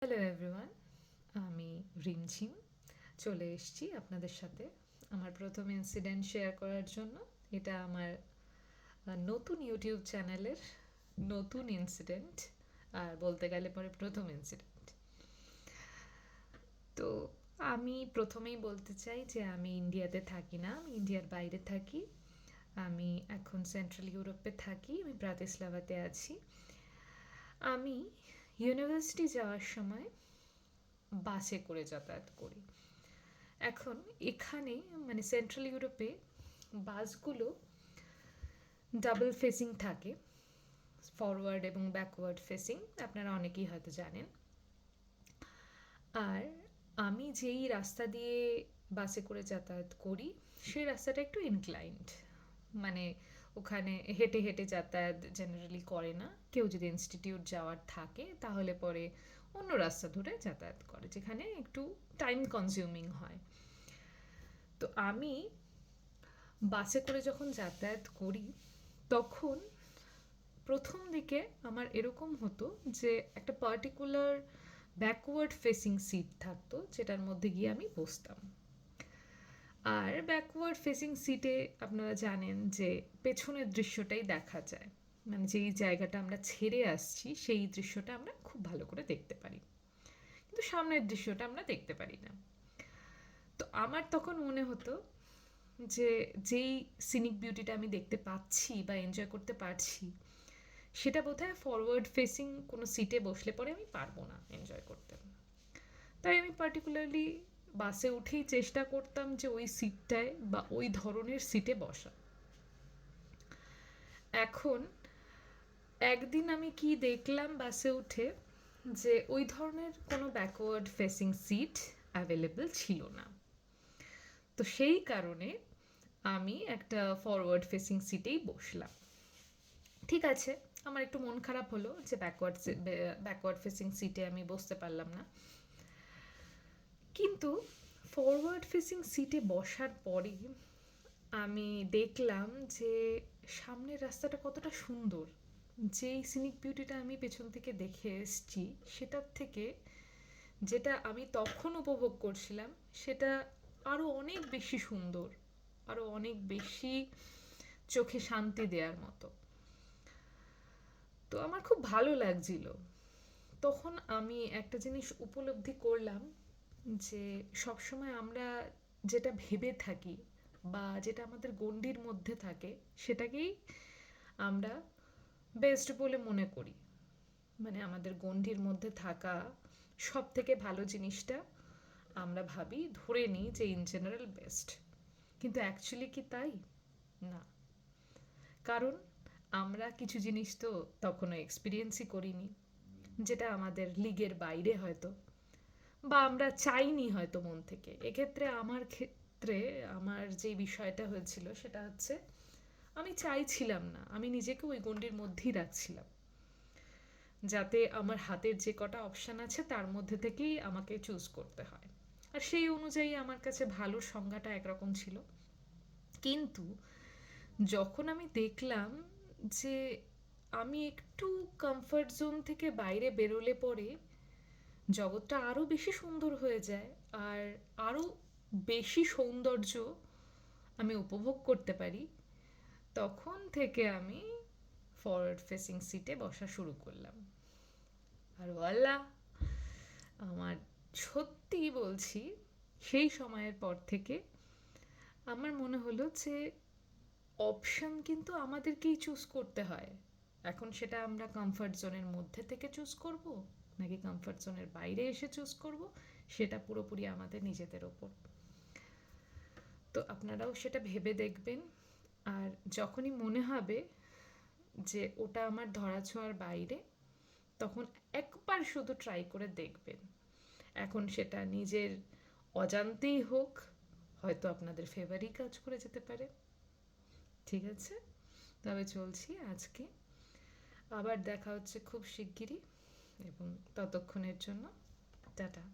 Hello everyone, আমি রিমঝিম চলে এসেছি আপনাদের সাথে আমার প্রথম ইনসিডেন্ট শেয়ার করার জন্য। এটা আমার নতুন ইউটিউব চ্যানেলের নতুন ইনসিডেন্ট, আর বলতে গেলে পরে প্রথম ইনসিডেন্ট। তো আমি প্রথমেই বলতে চাই যে আমি ইন্ডিয়াতে থাকি না, আমি ইন্ডিয়ার বাইরে থাকি। আমি এখন সেন্ট্রাল ইউরোপে থাকি, আমি ব্রাতিস্লাভাতে আছি। আমি ইউনিভার্সিটি যাওয়ার সময় বাসে করে যাতায়াত করি। এখন এখানে মানে সেন্ট্রাল ইউরোপে বাসগুলো ডাবল ফেসিং থাকে, ফরওয়ার্ড এবং ব্যাকওয়ার্ড ফেসিং, আপনারা অনেকেই হয়তো জানেন। আর আমি যেই রাস্তা দিয়ে বাসে করে যাতায়াত করি সেই রাস্তাটা একটু ইনক্লাইন্ড, মানে ওখানে হেঁটে হেঁটে যাতায়াত জেনারেলি করে না। কেউ যদি ইনস্টিটিউট যাওয়ার থাকে তাহলে পরে অন্য রাস্তা ধরে যাতায়াত করে, যেখানে একটু টাইম কনজিউমিং হয়। তো আমি বাসে করে যখন যাতায়াত করি তখন প্রথম দিকে আমার এরকম হতো যে একটা পার্টিকুলার ব্যাকওয়ার্ড ফেসিং সিট থাকতো, যেটার মধ্যে গিয়ে আমি বসতাম। আর ব্যাকওয়ার্ড ফেসিং সিটে আপনারা জানেন যে পেছনের দৃশ্যটাই দেখা যায়, মানে যেই জায়গাটা আমরা ছেড়ে আসছি সেই দৃশ্যটা আমরা খুব ভালো করে দেখতে পারি, কিন্তু সামনের দৃশ্যটা আমরা দেখতে পারি না। তো আমার তখন মনে হতো যে যেই সিনিক বিউটিটা আমি দেখতে পাচ্ছি বা এনজয় করতে পারছি, সেটা বোধহয় ফরওয়ার্ড ফেসিং কোনো সিটে বসলে পরে আমি পারবো না এনজয় করতে। তাই আমি পার্টিকুলারলি বাসে উঠেই চেষ্টা করতাম যে ওই সিটটায় বা ওই ধরনের সিটে বসা। এখন একদিন আমি কি দেখলাম বাসে উঠে, যে ওই ধরনের কোনো ব্যাকওয়ার্ড ফেসিং সিট অ্যাভেলেবল ছিল না। তো সেই কারণে আমি একটা ফরওয়ার্ড ফেসিং সিটেই বসলাম। ঠিক আছে, আমার একটু মন খারাপ হলো যে ব্যাকওয়ার্ড ফেসিং সিটে আমি বসতে পারলাম না। কিন্তু ফরওয়ার্ড ফেসিং সিটে বসার পরে আমি দেখলাম যে সামনের রাস্তাটা কতটা সুন্দর। যেই সিনিক বিউটিটা আমি পেছন থেকে দেখে এসছি সেটার থেকে যেটা আমি তখন উপভোগ করছিলাম সেটা আরও অনেক বেশি সুন্দর, আরও অনেক বেশি চোখে শান্তি দেওয়ার মতো। তো আমার খুব ভালো লাগছিল। তখন আমি একটা জিনিস উপলব্ধি করলাম যে সবসময় আমরা যেটা ভেবে থাকি বা যেটা আমাদের গণ্ডির মধ্যে থাকে সেটাকেই আমরা বেস্ট বলে মনে করি, মানে আমাদের গণ্ডির মধ্যে থাকা সব থেকে ভালো জিনিসটা আমরা ভাবি, ধরে নিই যে ইন জেনারেল বেস্ট। কিন্তু অ্যাকচুয়ালি কি তাই? না। কারণ আমরা কিছু জিনিস তো তখনও এক্সপিরিয়েন্সই করিনি, যেটা আমাদের লিগের বাইরে হয়তো, বা আমরা চাইনি হয়তো মন থেকে। এক্ষেত্রে আমার ক্ষেত্রে আমার যে বিষয়টা হয়েছিল সেটা হচ্ছে আমি চাইছিলাম না, আমি নিজেকে ওই গণ্ডির মধ্যেই রাখছিলাম, যাতে আমার হাতের যে কটা অপশান আছে তার মধ্যে থেকেই আমাকে চুজ করতে হয়। আর সেই অনুযায়ী আমার কাছে ভালো সংজ্ঞাটা একরকম ছিল। কিন্তু যখন আমি দেখলাম যে আমি একটু কমফর্ট জোন থেকে বাইরে বেরোলে পরে জগৎটা আরও বেশি সুন্দর হয়ে যায়, আর আরও বেশি সৌন্দর্য আমি উপভোগ করতে পারি, তখন থেকে আমি ফরওয়ার্ড ফেসিং সিটে বসা শুরু করলাম। আর ওয়াল্লাহ, আমার সত্যি বলছি, সেই সময়ের পর থেকে আমার মনে হলো যে অপশন কিন্তু আমাদেরকেই চুজ করতে হয়। এখন সেটা আমরা কমফর্ট জোনের মধ্যে থেকে চুজ করব নাকি কমফর্ট জোনের বাইরে এসে চুজ করব, সেটা পুরোপুরি আমাদের নিজেদের ওপর। তো আপনারাও সেটা ভেবে দেখবেন। আর যখনই মনে হবে যে ওটা আমার ধরাছোঁয়ার বাইরে, তখন একবার শুধু ট্রাই করে দেখবেন। এখন সেটা নিজের অজান্তেই হোক, হয়তো আপনাদের ফেভারই কাজ করে যেতে পারে। ঠিক আছে, তবে চলছি আজকে। আবার দেখা হচ্ছে খুব শিগগিরই, এবং ততক্ষণের জন্য টাটা।